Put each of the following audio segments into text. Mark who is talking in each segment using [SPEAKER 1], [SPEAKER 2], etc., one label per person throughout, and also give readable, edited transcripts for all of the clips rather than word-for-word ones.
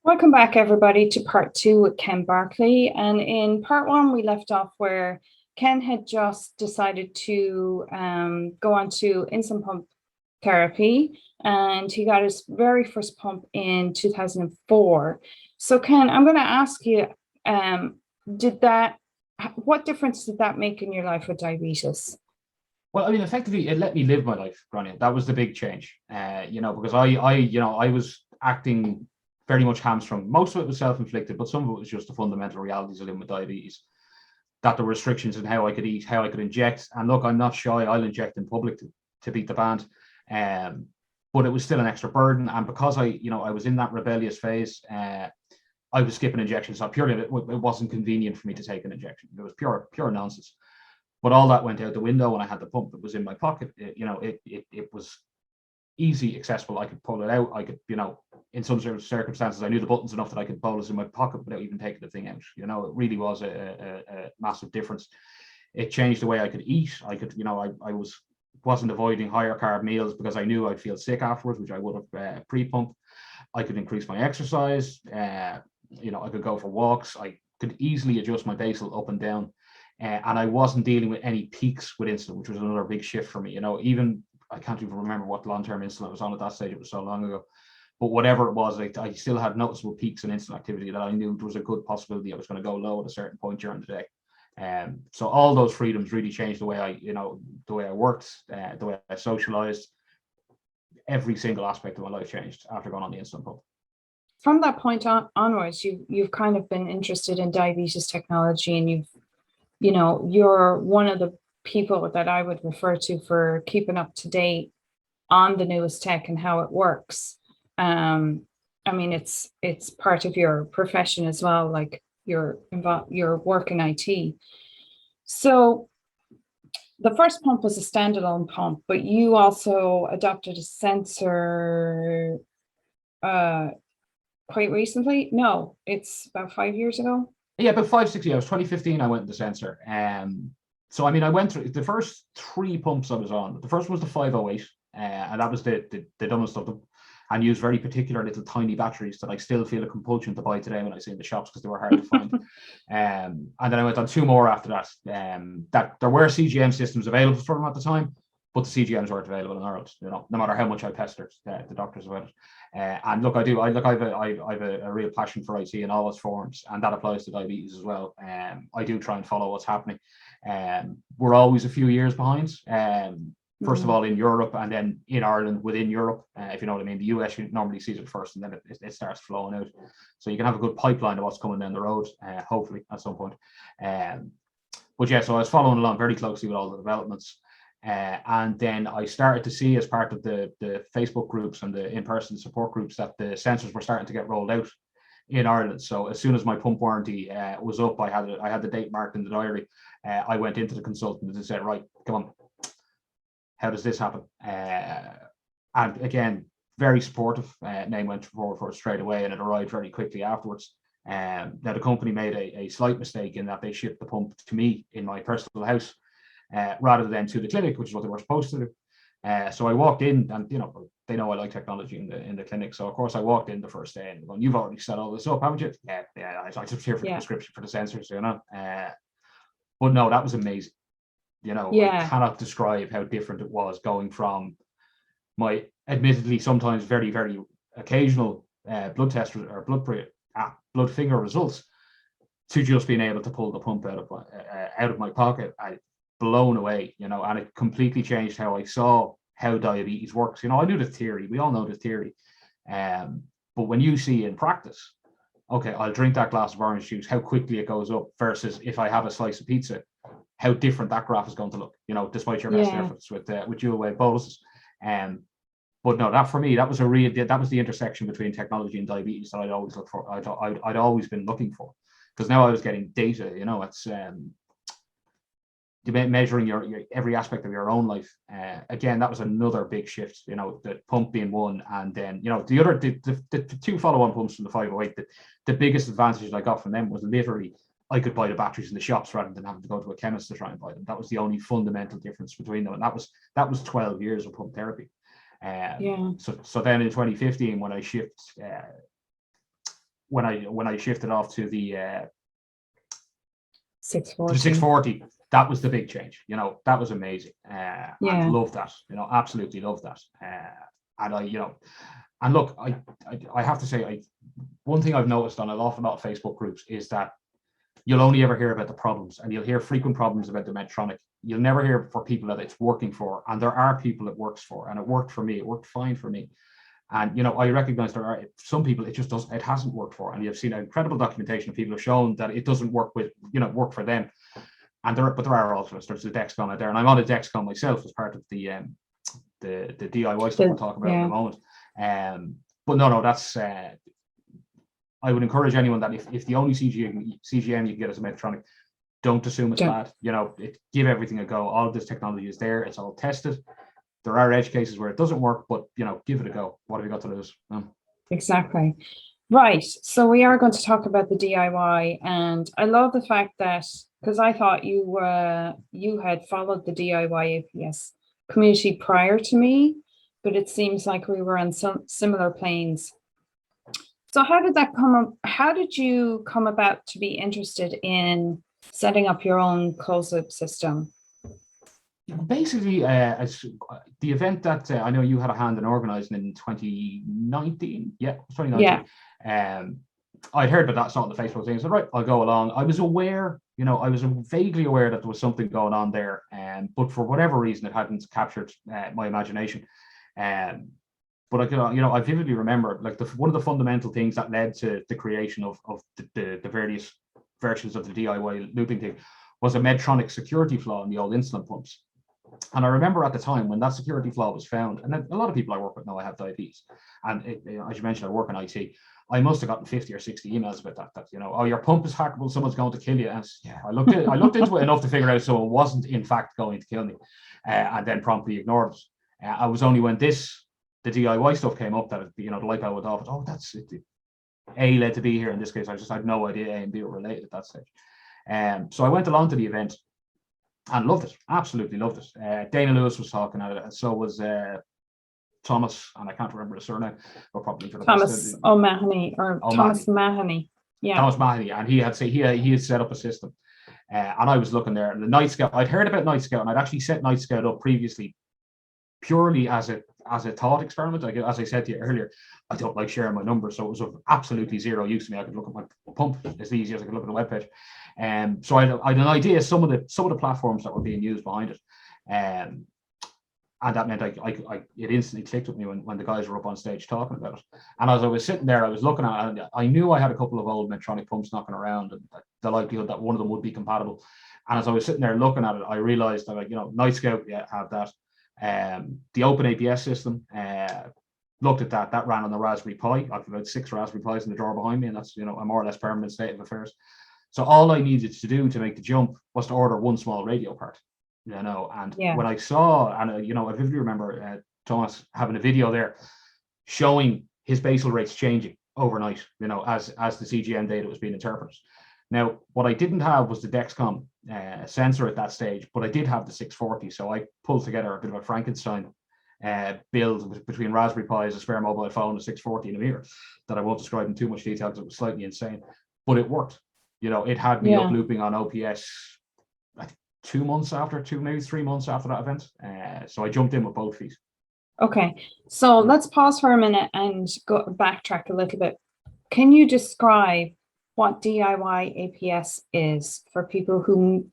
[SPEAKER 1] Welcome back, everybody, to part two with Ken Barclay. And in part one, we left off where Ken had just decided to go on to insulin pump therapy, and he got his very first pump in 2004. So, Ken, I'm going to ask you, what difference did that make in your life with diabetes?
[SPEAKER 2] Well, I mean, effectively, it let me live my life, Grania. That was the big change, because I was acting very much hamstrung. Most of it was self-inflicted, but some of it was just the fundamental realities of living with diabetes. That there were restrictions in how I could eat, how I could inject. And look, I'm not shy. I'll inject in public to beat the band. But it was still an extra burden. And because I was in that rebellious phase, I was skipping injections. So purely, it wasn't convenient for me to take an injection. It was pure nonsense. But all that went out the window when I had the pump. It was in my pocket. It was easy, accessible. I could pull it out. I could, in some circumstances, I knew the buttons enough that I could bolus in my pocket without even taking the thing out. It really was a massive difference. It changed the way I could eat. I could, I wasn't avoiding higher carb meals because I knew I'd feel sick afterwards, which I would have pre-pump. I could increase my exercise. I could go for walks. I could easily adjust my basal up and down. And I wasn't dealing with any peaks with insulin, which was another big shift for me. Even I can't even remember what long-term insulin I was on at that stage. It was so long ago. But whatever it was, I still had noticeable peaks in insulin activity that I knew there was a good possibility I was going to go low at a certain point during the day. So all those freedoms really changed the way the way I worked, the way I socialized. Every single aspect of my life changed after going on the insulin pump.
[SPEAKER 1] From that point onwards, you've kind of been interested in diabetes technology, and you're one of the people that I would refer to for keeping up to date on the newest tech and how it works. I mean, it's part of your profession as well, like your work in IT. So the first pump was a standalone pump, but you also adopted a sensor quite recently. No, it's about 5 years ago.
[SPEAKER 2] Yeah, about 5, 6 years. 2015, I went to the sensor. So I mean, I went through the first 3 pumps I was on. The first was the 508, and that was the dumbest of them, and used very particular little tiny batteries that I still feel a compulsion to buy today when I see in the shops because they were hard to find. And then I went on 2 more after that. That there were CGM systems available for them at the time, but the CGMs weren't available in Ireland. No matter how much I pestered the doctors about it. And look, I have a real passion for IT in all its forms, and that applies to diabetes as well. I do try and follow what's happening. We're always a few years behind. First of all, in Europe, and then in Ireland within Europe, if you know what I mean. The US normally sees it first, and then it starts flowing out. So you can have a good pipeline of what's coming down the road, hopefully at some point. But yeah, so I was following along very closely with all the developments. And then I started to see, as part of the Facebook groups and the in-person support groups, that the sensors were starting to get rolled out in Ireland. So as soon as my pump warranty was up, I had the date marked in the diary. I went into the consultant and said, right, come on, how does this happen? And again, very supportive. Name went forward for it straight away, and it arrived very quickly afterwards. Now the company made a slight mistake in that they shipped the pump to me in my personal house, rather than to the clinic, which is what they were supposed to do. So I walked in, and they know I like technology in the clinic. So of course I walked in the first day and going, "You've already set all this up, haven't you?" Yeah. I just here for the prescription for the sensors, But no, that was amazing. I cannot describe how different it was going from my admittedly sometimes very, very occasional blood test or blood finger results to just being able to pull the pump out of my pocket. Blown away, and it completely changed how I saw how diabetes works. I knew the theory. We all know the theory. But when you see in practice, okay, I'll drink that glass of orange juice, how quickly it goes up, versus if I have a slice of pizza, how different that graph is going to look, despite your best efforts with dual wave boluses. But no, that for me, that was the intersection between technology and diabetes that I'd always look for. I'd always been looking for, because now I was getting data. It's measuring your every aspect of your own life. Again, that was another big shift. The pump being one, and then the 2 follow-on pumps from the 508. The biggest advantage I got from them was literally I could buy the batteries in the shops rather than having to go to a chemist to try and buy them. That was the only fundamental difference between them, and that was 12 years of pump therapy. So then in 2015, when I shipped when I shifted off to the
[SPEAKER 1] 640.
[SPEAKER 2] 640, that was the big change. That was amazing. I love that. Absolutely love that. And and look, I have to say, one thing I've noticed on an awful lot of Facebook groups is that you'll only ever hear about the problems, and you'll hear frequent problems about the Medtronic. You'll never hear for people that it's working for, and there are people it works for, and it worked for me. It worked fine for me. And I recognize there are some people it just doesn't. It hasn't worked for, and you've seen incredible documentation of people have shown that it doesn't work work for them. And there are also there's a Dexcom out there, and I'm on a Dexcom myself as part of the DIY stuff we'll talk about in a moment. But no, that's I would encourage anyone that if the only CGM you can get is a Medtronic, don't assume it's bad. Give everything a go. All of this technology is there. It's all tested. There are edge cases where it doesn't work, but give it a go. What have you got to lose?
[SPEAKER 1] Exactly. Right. So we are going to talk about the DIY, and I love the fact that, because I thought you had followed the DIY APS community prior to me, but it seems like we were on some similar planes. So how did that come up? How did you come about to be interested in setting up your own closed-loop system?
[SPEAKER 2] Basically, as the event that I know you had a hand in organizing in 2019. Yeah, 2019. Yeah. I'd heard about that, saw it on the Facebook thing. I said, right, I'll go along. I was aware, I was vaguely aware that there was something going on there, but for whatever reason, it hadn't captured my imagination. But I vividly remember, like, one of the fundamental things that led to the creation of the various versions of the DIY looping thing was a Medtronic security flaw in the old insulin pumps. And I remember at the time when that security flaw was found, and a lot of people I work with know I have diabetes, and as you mentioned, I work in IT. I must have gotten 50 or 60 emails about that. Oh, your pump is hackable, someone's going to kill you. And I looked into it enough to figure out so it wasn't in fact going to kill me, and then promptly ignored it. I was only when the DIY stuff came up that the light bulb went off. Oh, that's it. A led to B here in this case. I just had no idea A and B were related at that stage. So I went along to the event and loved it. Absolutely loved it. Dana Lewis was talking at it, and so was Thomas, and I can't remember the surname, but probably for the
[SPEAKER 1] Thomas O'Mahony or Thomas Mahoney. Yeah, Thomas
[SPEAKER 2] Mahoney, and he had set up a system, and I was looking there. And the Night Scout, I'd heard about Night Scout, and I'd actually set Night Scout up previously, purely as a thought experiment. As I said to you earlier, I don't like sharing my numbers, so it was of absolutely zero use to me. I could look at my pump as easy as I could look at the webpage. So I had an idea of some of the platforms that were being used behind it, and that meant it instantly clicked with me when the guys were up on stage talking about it. And as I was sitting there, I was looking at it, and I knew I had a couple of old Medtronic pumps knocking around, and the likelihood that one of them would be compatible. And as I was sitting there looking at it, I realized that Night Scout, have that. The Open APS system, looked at that ran on the Raspberry Pi. I've about 6 Raspberry Pis in the drawer behind me, and that's a more or less permanent state of affairs. So all I needed to do to make the jump was to order one small radio part, and when I saw, and I vividly remember Thomas having a video there showing his basal rates changing overnight, as the CGM data was being interpreted. Now, what I didn't have was the Dexcom sensor at that stage, but I did have the 640. So I pulled together a bit of a Frankenstein build between Raspberry Pis, a spare mobile phone, a 640 and a meter that I won't describe in too much detail because it was slightly insane, but it worked. It had me up looping on OPS, I think 2 months after, maybe 3 months after that event. So I jumped in with both feet. Okay,
[SPEAKER 1] so let's pause for a minute and go backtrack a little bit. Can you describe what DIY APS is for people who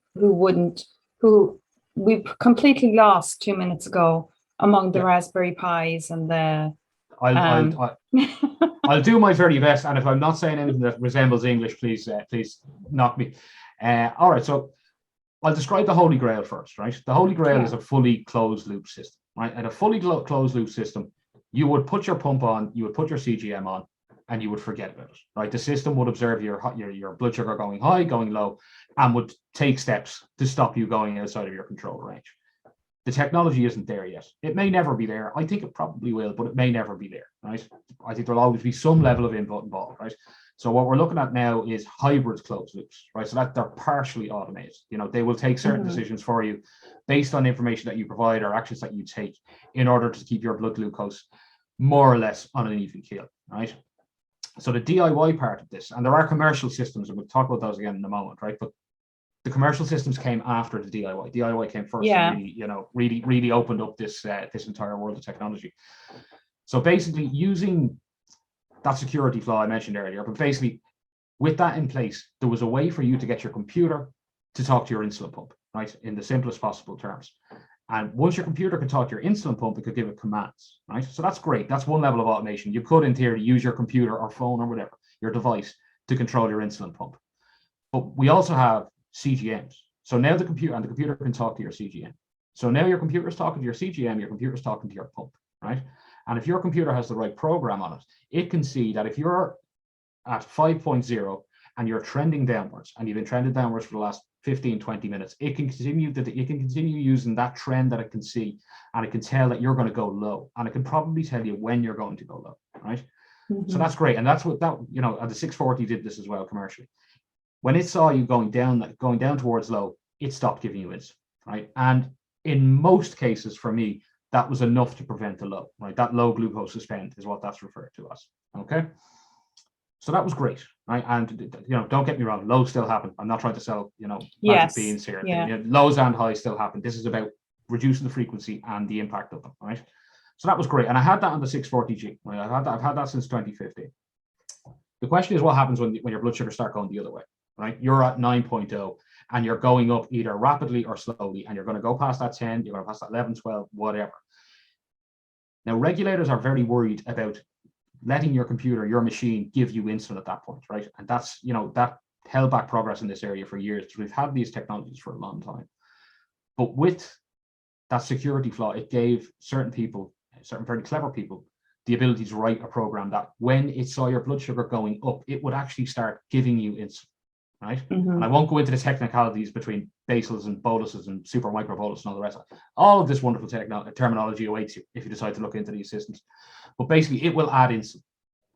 [SPEAKER 1] we completely lost 2 minutes ago among the Raspberry Pis and the
[SPEAKER 2] I'll do my very best, and if I'm not saying anything that resembles English, please knock me. All right, so I'll describe the Holy Grail first, right? The Holy Grail is a fully closed loop system, right? And a fully closed loop system, you would put your pump on, you would put your CGM on, and you would forget about it, right? The system would observe your blood sugar going high, going low, and would take steps to stop you going outside of your control range. The technology isn't there yet. It may never be there. I think it probably will, but it may never be there, right? I think there'll always be some level of input involved, right? So what we're looking at now is hybrid closed loops, right? So that they're partially automated. They will take certain decisions for you based on information that you provide or actions that you take in order to keep your blood glucose more or less on an even keel, right? So the DIY part of this, and there are commercial systems, and we'll talk about those again in a moment, right? But the commercial systems came after the DIY. DIY came first,
[SPEAKER 1] Yeah.
[SPEAKER 2] and really opened up this entire world of technology. So basically, using that security flaw I mentioned earlier, but basically with that in place, there was a way for you to get your computer to talk to your insulin pump, right? In the simplest possible terms. And once your computer could talk to your insulin pump, it could give it commands, right? So that's great. That's one level of automation. You could, in theory, use your computer or phone or whatever, your device, to control your insulin pump. But we also have CGMs. So now the computer can talk to your CGM. So now your computer is talking to your CGM, your computer is talking to your pump, right? And if your computer has the right program on it, it can see that if you're at 5.0 and you're trending downwards, and you've been trending downwards for the last 15, 20 minutes, it can continue using that trend that it can see, and it can tell that you're going to go low, and it can probably tell you when you're going to go low, right? Mm-hmm. So that's great. And that's what the 640 did this as well commercially. When it saw you going down towards low, it stopped giving you insulin, right? And in most cases, for me, that was enough to prevent the low, right? That low glucose suspend is what that's referred to as, okay? So that was great, right? And don't get me wrong, lows still happen. I'm not trying to sell, magic beans here.
[SPEAKER 1] Yeah.
[SPEAKER 2] Lows and highs still happen. This is about reducing the frequency and the impact of them, right? So that was great. And I had that on the 640G. Right? I've had that since 2015. The question is, what happens when your blood sugar start going the other way, right? You're at 9.0 and you're going up either rapidly or slowly, and you're going to go past that 10, you're going to pass that 11, 12, whatever. Now, regulators are very worried about letting your computer, your machine, give you insulin at that point, right? And that's, that held back progress in this area for years. We've had these technologies for a long time. But with that security flaw, it gave certain people, certain very clever people, the ability to write a program that when it saw your blood sugar going up, it would actually start giving you insulin, right? Mm-hmm. And I won't go into the technicalities between basals and boluses and super micro bolus and all the rest of it. All of this wonderful terminology awaits you if you decide to look into these systems. But basically, it will add insulin,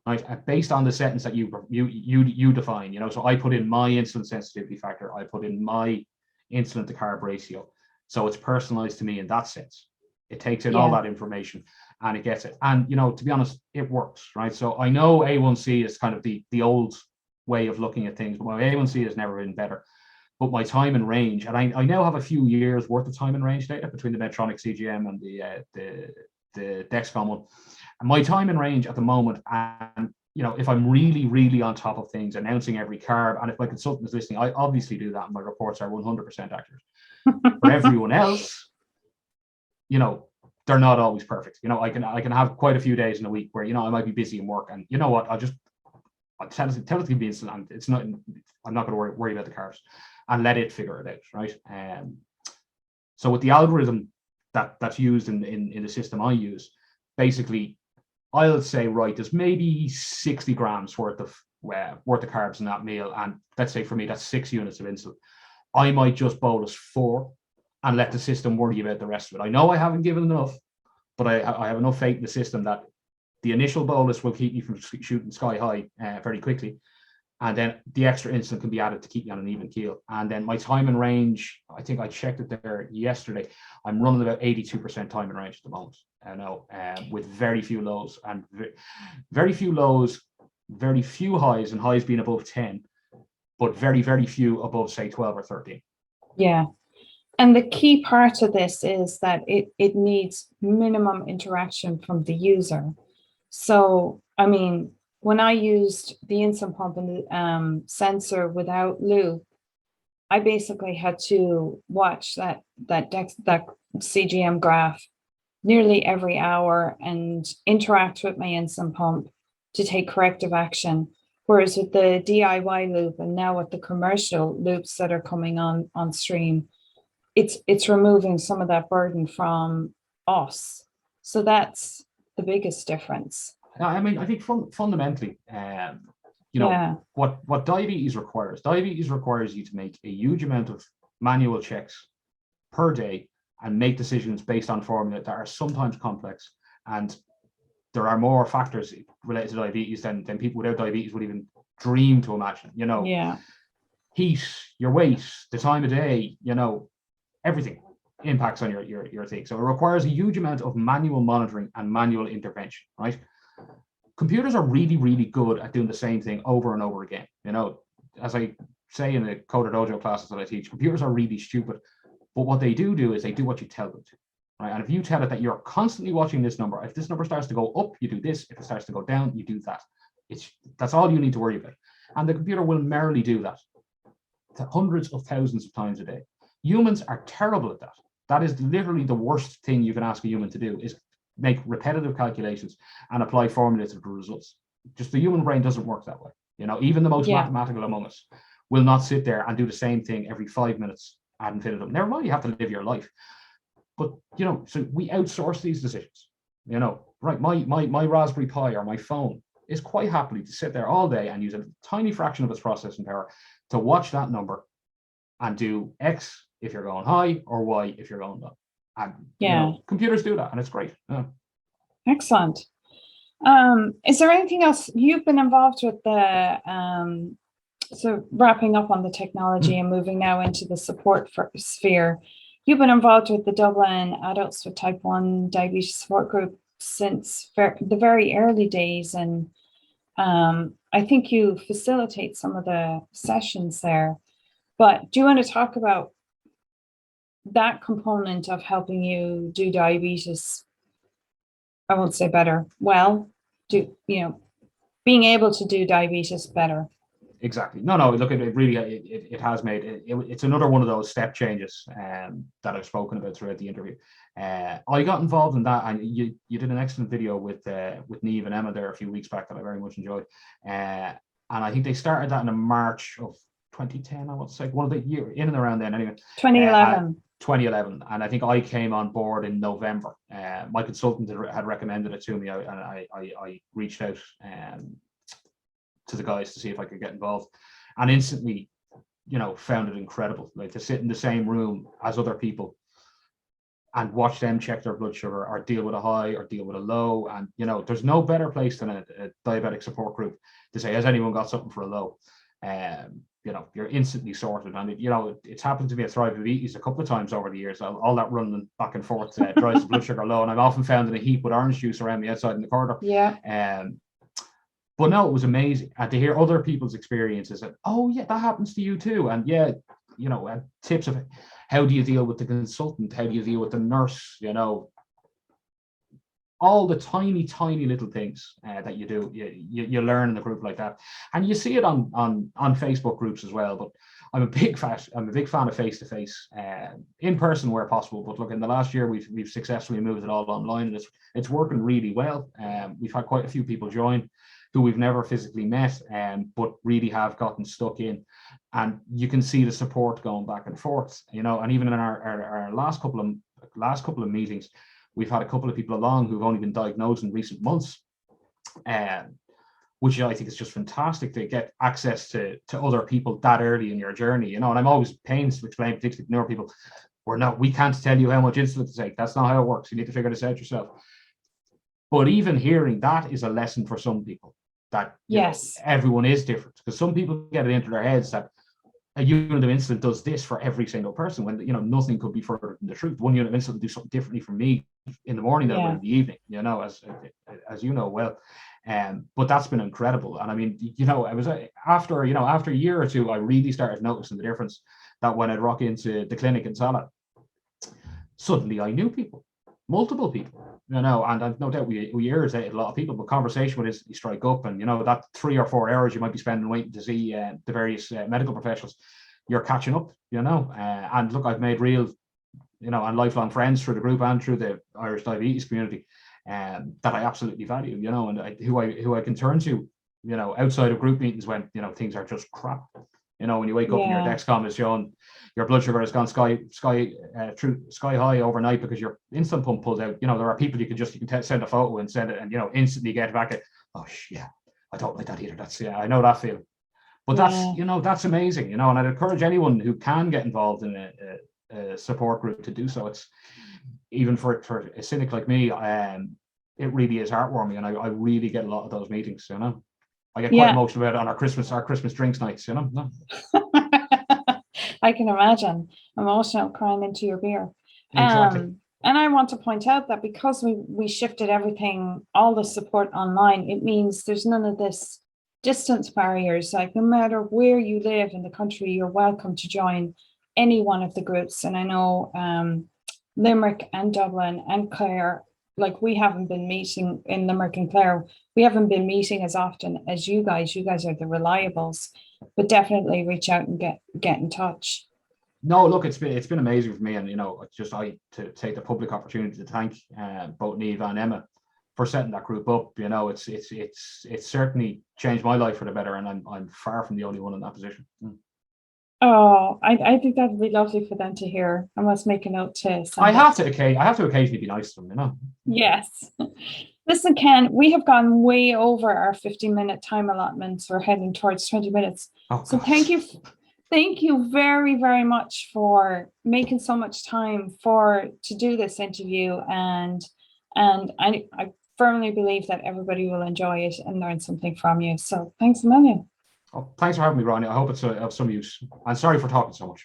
[SPEAKER 2] right? Based on the settings that you define, So I put in my insulin sensitivity factor, I put in my insulin to carb ratio, so it's personalized to me in that sense. It takes in all that information and it gets it. And to be honest, it works, right? So I know A1C is kind of the old way of looking at things, but my A1C has never been better. But my time in range, and I now have a few years worth of time in range data between the Medtronic CGM and the Dexcom one. And my time in range at the moment, and if I'm really, really on top of things, announcing every carb, and if my consultant is listening, I obviously do that, and my reports are 100% accurate. For everyone else, they're not always perfect. I can have quite a few days in a week where I might be busy in work, and you know what, I'll tell it to be insulin. It's not. I'm not going to worry about the carbs, and let it figure it out, right? So with the algorithm that's used in the system I use, basically, I'll say, right, there's maybe 60 grams worth of carbs in that meal, and let's say for me that's 6 units of insulin. I might just bolus 4 and let the system worry about the rest of it. I know I haven't given enough, but I have enough faith in the system that the initial bolus will keep you from shooting sky high very quickly. And then the extra insulin can be added to keep you on an even keel. And then my time in range, I think I checked it there yesterday. I'm running about 82% time in range at the moment. I know, with very few lows and very few lows, very few highs, and highs being above 10, but very, very few above, say, 12 or 13.
[SPEAKER 1] Yeah. And the key part of this is that it needs minimum interaction from the user. So, I mean, when I used the insulin pump and the sensor without loop, I basically had to watch that CGM graph nearly every hour and interact with my insulin pump to take corrective action. Whereas with the DIY loop and now with the commercial loops that are coming on stream, it's removing some of that burden from us. So that's the biggest difference.
[SPEAKER 2] I mean, I think fundamentally, what diabetes requires you to make a huge amount of manual checks per day and make decisions based on formula that are sometimes complex, and there are more factors related to diabetes than people without diabetes would even dream to imagine. Heat, your weight, the time of day, everything impacts on your thing. So it requires a huge amount of manual monitoring and manual intervention, right? computers are really, really good at doing the same thing over and over again. You know, as I say in the Coder Dojo classes that I teach, computers are really stupid, but what they do is they do what you tell them to. Right? And if you tell it that you're constantly watching this number, if this number starts to go up, you do this. If it starts to go down, you do that. That's all you need to worry about. And the computer will merrily do that hundreds of thousands of times a day. Humans are terrible at that. That is literally the worst thing you can ask a human to do, is make repetitive calculations and apply formulas to the results. Just the human brain doesn't work that way. You know, even the most mathematical among us will not sit there and do the same thing every 5 minutes ad infinitum. Never mind, you have to live your life. But, you know, so we outsource these decisions. You know, right, my Raspberry Pi or my phone is quite happily to sit there all day and use a tiny fraction of its processing power to watch that number and do X if you're going high or Y if you're going low. And you know, computers do that, and it's great. Yeah.
[SPEAKER 1] Excellent. Is there anything else you've been involved with the so wrapping up on the technology and moving now into the support sphere? You've been involved with the Dublin Adults with Type 1 Diabetes Support Group since the very early days, and I think you facilitate some of the sessions there. But do you want to talk about that component of helping you do diabetes? I won't say better. Well, being able to do diabetes better.
[SPEAKER 2] Exactly. No. Look, it really it has made it's another one of those step changes that I've spoken about throughout the interview. I got involved in that, and you did an excellent video with Niamh and Emma there a few weeks back that I very much enjoyed. And I think they started that in March of 2010. I would say one of the year in and around then. Anyway,
[SPEAKER 1] 2011.
[SPEAKER 2] 2011, and I think I came on board in November. My consultant had recommended it to me, and I reached out to the guys to see if I could get involved, and instantly, you know, found it incredible. Like, to sit in the same room as other people and watch them check their blood sugar or deal with a high or deal with a low. And, you know, there's no better place than a diabetic support group to say, has anyone got something for a low? You know, you're instantly sorted. And it's happened to me at Thriveabetes a couple of times over the years. All that running back and forth drives the blood sugar low, and I'm often found in a heap with orange juice around me outside in the corridor. But no, it was amazing. And to hear other people's experiences, and oh yeah, that happens to you too. And yeah, you know, tips of how do you deal with the consultant? How do you deal with the nurse? You know, all the tiny little things that you do, you learn in a group like that. And you see it on Facebook groups as well. But I'm a big fan of face-to-face, in person where possible. But look, in the last year, we've successfully moved it all online, and it's working really well. We've had quite a few people join who we've never physically met, but really have gotten stuck in. And you can see the support going back and forth, you know. And even in our last couple of meetings, we've had a couple of people along who've only been diagnosed in recent months, which I think is just fantastic to get access to other people that early in your journey, you know. And I'm always pains to explain, particularly to newer people, we can't tell you how much insulin to take. That's not how it works. You need to figure this out yourself. But even hearing that is a lesson for some people, that yes, everyone is different, because some people get it into their heads that a unit of insulin does this for every single person, when, you know, nothing could be further from the truth. One unit of insulin will do something differently for me in the morning than in the evening, you know, as you know well. But that's been incredible. And I mean, you know, I was after a year or two, I really started noticing the difference, that when I'd rock into the clinic in Salah, suddenly I knew people, multiple people, you know, and I've no doubt we irritated a lot of people, but conversation would instantly strike up. And, you know, that 3 or 4 hours you might be spending waiting to see the various medical professionals, you're catching up, you know. And look, I've made real, you know, and lifelong friends through the group and through the Irish diabetes community, that I absolutely value, you know, and who I can turn to, you know, outside of group meetings when, you know, things are just crap. You know, when you wake up and your Dexcom is showing your blood sugar has gone sky high overnight because your insulin pump pulls out. You know, there are people you can send a photo and send it, and, you know, instantly get back at, oh yeah, I don't like that either. That's, yeah, I know that feeling. But that's, you know, that's amazing, you know, and I'd encourage anyone who can get involved in a support group to do so. It's, even for a cynic like me, it really is heartwarming, and I really get a lot of those meetings, you know. I get quite emotional about it on our Christmas drinks nights, you know. No.
[SPEAKER 1] I can imagine. Emotional, crying into your beer.
[SPEAKER 2] Exactly.
[SPEAKER 1] And I want to point out that because we shifted everything, all the support online, it means there's none of this distance barriers. Like no matter where you live in the country, you're welcome to join any one of the groups. And I know Limerick and Dublin and Clare, like we haven't been meeting in Limerick and Clare, we haven't been meeting as often as you guys. You guys are the reliables, but definitely reach out and get in touch.
[SPEAKER 2] No, look, it's been amazing for me, and just to take the public opportunity to thank both Niamh and Emma for setting that group up. It's certainly changed my life for the better, and I'm far from the only one in that position.
[SPEAKER 1] Oh, I think that'd be lovely for them to hear. I must make a note to send
[SPEAKER 2] I have to occasionally be nice to them,
[SPEAKER 1] Yes. Listen, Ken, we have gone way over our 15-minute time allotments. We're heading towards 20 minutes.
[SPEAKER 2] Oh,
[SPEAKER 1] so
[SPEAKER 2] gosh.
[SPEAKER 1] Thank you very, very much for making so much time to do this interview. And I firmly believe that everybody will enjoy it and learn something from you. So thanks a million.
[SPEAKER 2] Oh, thanks for having me, Ronnie. I hope it's of some use. I'm sorry for talking so much.